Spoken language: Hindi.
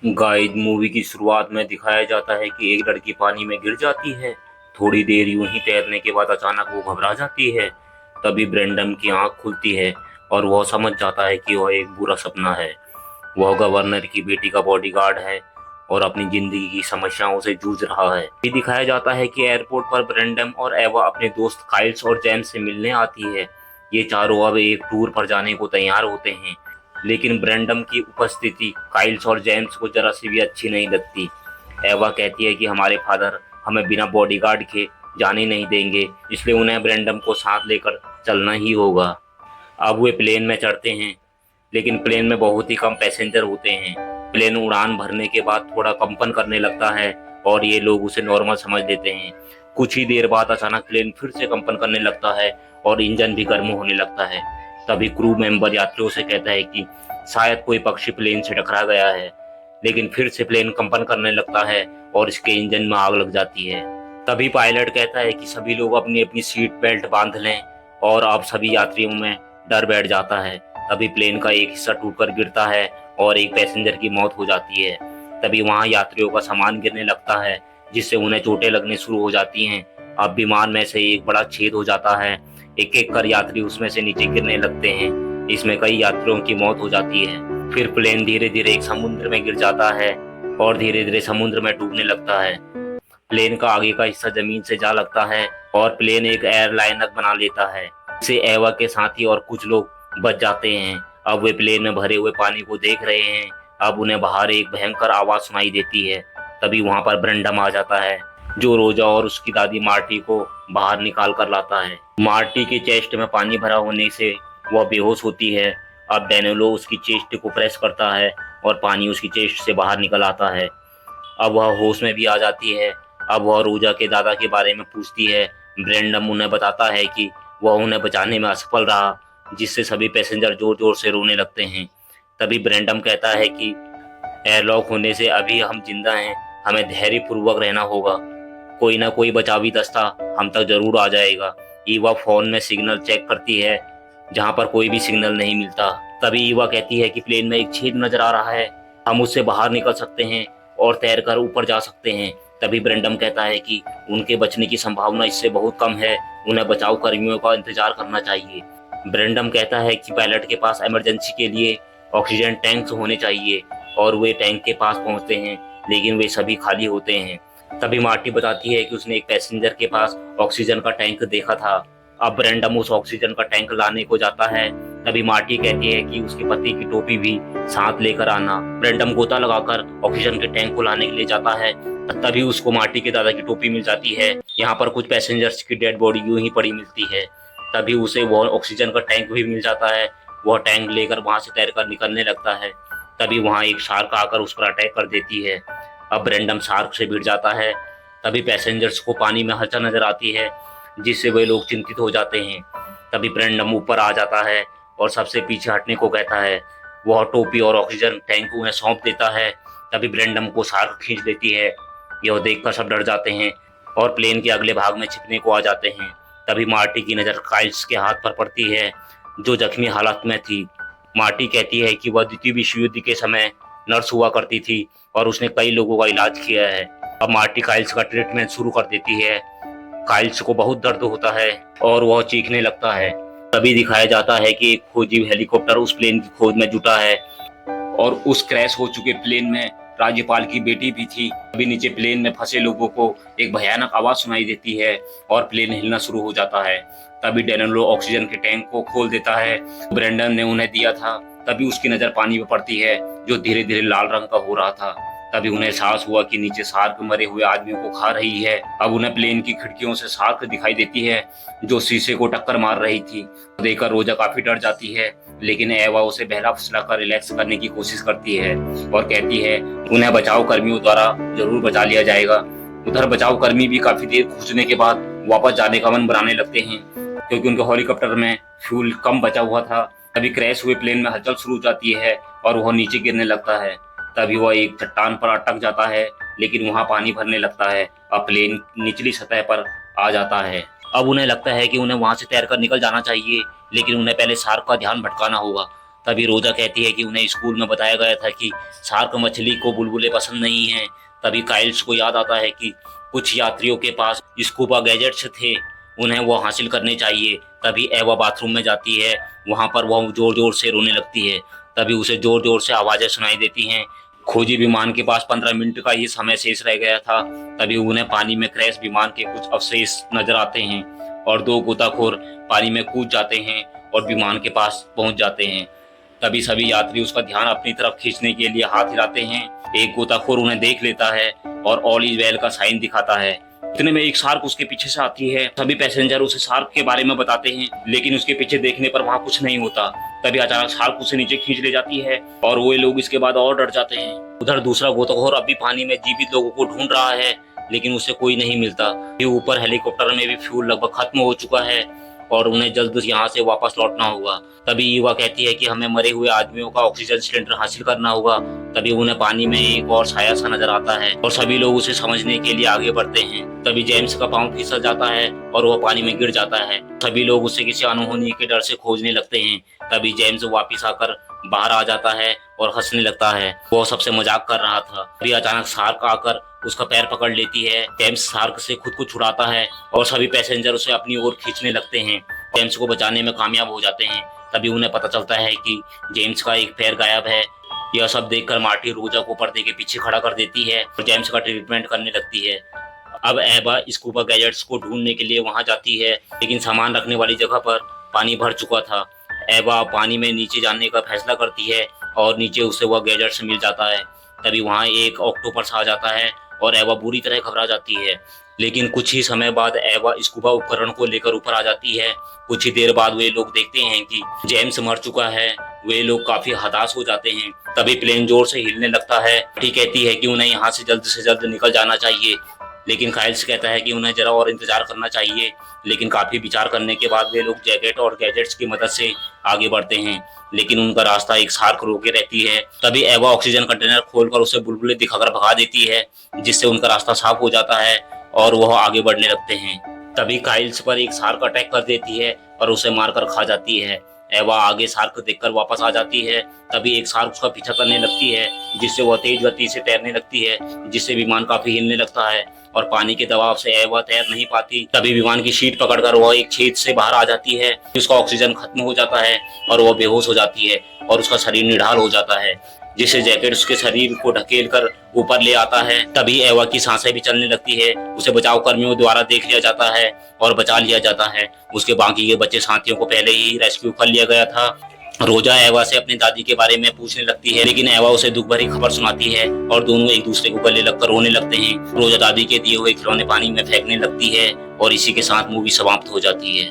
गाइस, मूवी की शुरुआत में दिखाया जाता है कि एक लड़की पानी में गिर जाती है। थोड़ी देर यूं ही तैरने के बाद अचानक वो घबरा जाती है। तभी ब्रेंडम की आंख खुलती है और वह समझ जाता है कि वह एक बुरा सपना है। वह गवर्नर की बेटी का बॉडीगार्ड है और अपनी जिंदगी की समस्याओं से जूझ रहा है। ये दिखाया जाता है कि एयरपोर्ट पर ब्रेंडम और एवा अपने दोस्त काइल्स और जेम्स से मिलने आती है। ये चारों अब एक टूर पर जाने को तैयार होते हैं, लेकिन ब्रेंडम की उपस्थिति काइल्स और जेम्स को जरा सी भी अच्छी नहीं लगती। एवा कहती है कि हमारे फादर हमें बिना बॉडीगार्ड के जाने नहीं देंगे, इसलिए उन्हें ब्रेंडम को साथ लेकर चलना ही होगा। अब वे प्लेन में चढ़ते हैं, लेकिन प्लेन में बहुत ही कम पैसेंजर होते हैं। प्लेन उड़ान भरने के बाद थोड़ा कंपन करने लगता है और ये लोग उसे नॉर्मल समझ लेते हैं। कुछ ही देर बाद अचानक प्लेन फिर से कंपन करने लगता है और इंजन भी गर्म होने लगता है। तभी क्रू मेंबर यात्रियों से कहता है कि शायद कोई पक्षी प्लेन से टकरा गया है, लेकिन फिर से प्लेन कंपन करने लगता है और इसके इंजन में आग लग जाती है। तभी पायलट कहता है कि सभी लोग अपनी अपनी सीट बेल्ट बांध लें, और अब सभी यात्रियों में डर बैठ जाता है। तभी प्लेन का एक हिस्सा टूटकर गिरता है और एक पैसेंजर की मौत हो जाती है। तभी वहां यात्रियों का सामान गिरने लगता है, जिससे उन्हें चोटें लगने शुरू हो जाती हैं। अब विमान में से एक बड़ा छेद हो जाता है। एक एक कर यात्री उसमें से नीचे गिरने लगते हैं। इसमें कई यात्रियों की मौत हो जाती है। फिर प्लेन धीरे धीरे एक समुद्र में गिर जाता है और धीरे धीरे समुद्र में डूबने लगता है। प्लेन का आगे का हिस्सा जमीन से जा लगता है और प्लेन एक एयरलाइनर बना लेता है। इससे एवा के साथी और कुछ लोग बच जाते हैं। अब वे प्लेन में भरे हुए पानी को देख रहे हैं। अब उन्हें बाहर एक भयंकर आवाज सुनाई देती है। तभी वहां पर ब्रेंडम आ जाता है, जो रोजा और उसकी दादी मार्टी को बाहर निकाल कर लाता है। मार्टी के चेस्ट में पानी भरा होने से वह बेहोश होती है। अब डेनेलो उसकी चेस्ट को प्रेस करता है और पानी उसकी चेस्ट से बाहर निकल आता है। अब वह होश में भी आ जाती है। अब वह रोजा के दादा के बारे में पूछती है। ब्रेंडम उन्हें बताता है कि वह उन्हें बचाने में असफल रहा, जिससे सभी पैसेंजर जोर जोर से रोने लगते हैं। तभी ब्रेंडम कहता है कि एयरलॉक होने से अभी हम जिंदा हैं, हमें धैर्यपूर्वक रहना होगा। कोई ना कोई बचावी दस्ता हम तक जरूर आ जाएगा। ईवा फोन में सिग्नल चेक करती है, जहां पर कोई भी सिग्नल नहीं मिलता। तभी ईवा कहती है कि प्लेन में एक छेद नजर आ रहा है, हम उससे बाहर निकल सकते हैं और तैरकर ऊपर जा सकते हैं। तभी ब्रेंडम कहता है कि उनके बचने की संभावना इससे बहुत कम है, उन्हें बचाव कर्मियों का इंतजार करना चाहिए। ब्रेंडम कहता है कि पायलट के पास इमरजेंसी के लिए ऑक्सीजन टैंक्स होने चाहिए, और वे टैंक के पास पहुंचते हैं, लेकिन वे सभी खाली होते हैं। तभी मार्टी बताती है कि उसने एक पैसेंजर के पास ऑक्सीजन का टैंक देखा था। अब ब्रेंडम उस ऑक्सीजन का टैंक लाने को जाता है। तभी मार्टी कहती है कि उसके पति की टोपी भी साथ लेकर आना। ब्रेंडम गोता लगाकर ऑक्सीजन के टैंक को लाने के लिए जाता है। तभी उसको मार्टी के दादा की टोपी मिल जाती है। यहाँ पर कुछ पैसेंजर्स की डेड बॉडी यूं ही पड़ी मिलती है। तभी उसे वह ऑक्सीजन का टैंक भी मिल जाता है। वह टैंक लेकर वहां से तैरकर निकलने लगता है। तभी वहां एक शार्क आकर उस पर अटैक कर देती है। अब ब्रेंडम शार्क से भिड़ जाता है। तभी पैसेंजर्स को पानी में हलचल नजर आती है, जिससे वे लोग चिंतित हो जाते हैं। तभी ब्रेंडम ऊपर आ जाता है और सबसे पीछे हटने को कहता है। वह टोपी और ऑक्सीजन टैंक उन्हें सौंप देता है। तभी ब्रेंडम को शार्क खींच लेती है। यह देखकर सब डर जाते हैं और प्लेन के अगले भाग में छिपने को आ जाते हैं। तभी मार्टी की नज़र काइल्स के हाथ पर पड़ती है, जो जख्मी हालत में थी। मार्टी कहती है कि वह द्वितीय विश्व युद्ध के समय नर्स हुआ करती थी और उसने कई लोगों का इलाज किया है। अब मार्टी काइल्स का ट्रीटमेंट शुरू कर देती है। काइल्स को बहुत दर्द होता है और वह चीखने लगता है। तभी दिखाया जाता है कि एक खोजी हेलीकॉप्टर उस प्लेन की खोज में जुटा है, और उस क्रैश हो चुके प्लेन में राज्यपाल की बेटी भी थी। अभी नीचे प्लेन में फंसे लोगों को एक भयानक आवाज सुनाई देती है और प्लेन हिलना शुरू हो जाता है। तभी डेनलो ऑक्सीजन के टैंक को खोल देता है, ब्रेंडन ने उन्हें दिया था। तभी उसकी नजर पानी में पड़ती है, जो धीरे धीरे लाल रंग का हो रहा था। तभी उन्हें एहसास हुआ कि नीचे शार्क मरे हुए आदमियों को खा रही है। अब उन्हें प्लेन की खिड़कियों से शार्क दिखाई देती है, जो शीशे को टक्कर मार रही थी। देखकर रोजा काफी डर जाती है, लेकिन एवा उसे बहला फुसला कर रिलैक्स करने की कोशिश करती है और कहती है उन्हें बचाव कर्मियों द्वारा जरूर बचा लिया जाएगा। उधर बचाव कर्मी भी काफी देर खोजने के बाद वापस जाने का मन बनाने लगते हैं, क्योंकि उनके हेलीकॉप्टर में फ्यूल कम बचा हुआ था। तभी क्रैश हुए प्लेन में हलचल शुरू हो जाती है और वह नीचे गिरने लगता है। तभी वह एक चट्टान पर अटक जाता है, लेकिन वहां पानी भरने लगता है। अब प्लेन निचली सतह पर आ जाता है। अब उन्हें लगता है कि उन्हें वहां से तैरकर निकल जाना चाहिए, लेकिन उन्हें पहले शार्क का ध्यान भटकाना होगा। तभी रोजा कहती है कि उन्हें स्कूल में बताया गया था कि शार्क मछली को बुलबुले पसंद नहीं है। तभी काइल्स को याद आता है कि कुछ यात्रियों के पास स्कूबा गैजेट्स थे, उन्हें वो हासिल करने चाहिए। तभी एवा बाथरूम में जाती है, वहां पर वह जोर जोर से रोने लगती है। तभी उसे जोर जोर से आवाजें सुनाई देती हैं। खोजी विमान के पास 15 मिनट का ही समय शेष रह गया था। तभी उन्हें पानी में क्रैश विमान के कुछ अवशेष नजर आते हैं और 2 गोताखोर पानी में कूद जाते हैं और विमान के पास पहुंच जाते हैं। तभी सभी यात्री उसका ध्यान अपनी तरफ खींचने के लिए हाथ हिलाते हैं। एक गोताखोर उन्हें देख लेता है और ऑल इज वेल का साइन दिखाता है। इतने में एक शार्क उसके पीछे से आती है। सभी पैसेंजर उसे शार्क के बारे में बताते हैं, लेकिन उसके पीछे देखने पर वहाँ कुछ नहीं होता। तभी अचानक शार्क उसे नीचे खींच ले जाती है और वो लोग इसके बाद और डर जाते हैं। उधर दूसरा गोताखोर अभी पानी में जीवित लोगों को ढूंढ रहा है, लेकिन उसे कोई नहीं मिलता। ये ऊपर हेलीकॉप्टर में भी फ्यूल लगभग खत्म हो चुका है और उन्हें जल्द यहाँ से वापस लौटना होगा। तभी ईवा कहती है कि हमें मरे हुए आदमियों का ऑक्सीजन सिलेंडर हासिल करना होगा। तभी उन्हें पानी में एक और साया सा नजर आता है और सभी लोग उसे समझने के लिए आगे बढ़ते हैं। तभी जेम्स का पांव फिसल जाता है और वह पानी में गिर जाता है। सभी लोग उसे किसी अनहोनी के डर से खोजने लगते हैं। तभी जेम्स वापिस आकर बाहर आ जाता है और हंसने लगता है, वो सबसे मजाक कर रहा था। तभी अचानक शार्क आकर उसका पैर पकड़ लेती है। जेम्स शार्क से खुद को छुड़ाता है और सभी पैसेंजर उसे अपनी ओर खींचने लगते हैं। जेम्स को बचाने में कामयाब हो जाते हैं। तभी उन्हें पता चलता है कि जेम्स का एक पैर गायब है। यह सब देखकर मार्टी रोजा को पर्दे के पीछे खड़ा कर देती है और जेम्स का ट्रीटमेंट करने लगती है। अब एबा स्कूबा गैजेट्स को ढूंढने के लिए वहां जाती है, लेकिन सामान रखने वाली जगह पर पानी भर चुका था। एबा पानी में नीचे जाने का फैसला करती है और नीचे उसे वह गैजेट्स मिल जाता है। तभी वहां एक ऑक्टोपस आ जाता है और एवा बुरी तरह घबरा जाती है, लेकिन कुछ ही समय बाद एवा स्कूबा उपकरण को लेकर ऊपर आ जाती है। कुछ ही देर बाद वे लोग देखते हैं कि जेम्स मर चुका है। वे लोग काफी हताश हो जाते हैं। तभी प्लेन जोर से हिलने लगता है। ठीक कहती है कि उन्हें यहाँ से जल्द निकल जाना चाहिए, लेकिन काइल्स कहता है कि उन्हें जरा और इंतजार करना चाहिए। लेकिन काफी विचार करने के बाद वे लोग जैकेट और गैजेट्स की मदद से आगे बढ़ते हैं, लेकिन उनका रास्ता एक शार्क रोके रहती है। तभी एवा ऑक्सीजन कंटेनर खोलकर उसे बुलबुले दिखाकर भगा देती है, जिससे उनका रास्ता साफ हो जाता है और वह आगे बढ़ने लगते हैं। तभी काइल्स पर एक शार्क अटैक कर देती है और उसे मारकर खा जाती है। एवा आगे शार्क देखकर वापस आ जाती है। तभी एक शार्क उसका पीछा करने लगती है, जिससे वह तेज गति से तैरने लगती है, जिससे विमान काफी हिलने लगता है और पानी के दबाव से एवा तैर नहीं पाती। तभी विमान की शीट पकड़कर वह एक छेद से बाहर आ जाती है। उसका ऑक्सीजन खत्म हो जाता है और वह बेहोश हो जाती है और उसका शरीर निढाल हो जाता है, जिससे जैकेट उसके शरीर को ढकेल कर ऊपर ले आता है। तभी एवा की सांसें भी चलने लगती है। उसे बचाव कर्मियों द्वारा देख लिया जाता है और बचा लिया जाता है। उसके बाकी के बच्चे साथियों को पहले ही रेस्क्यू कर लिया गया था। रोजा एवा से अपनी दादी के बारे में पूछने लगती है, लेकिन एवा उसे दुख भरी खबर सुनाती है और दोनों एक दूसरे को गले लगकर रोने लगते हैं। रोजा दादी के दिए हुए खिलौने पानी में फेंकने लगती है और इसी के साथ मूवी समाप्त हो जाती है।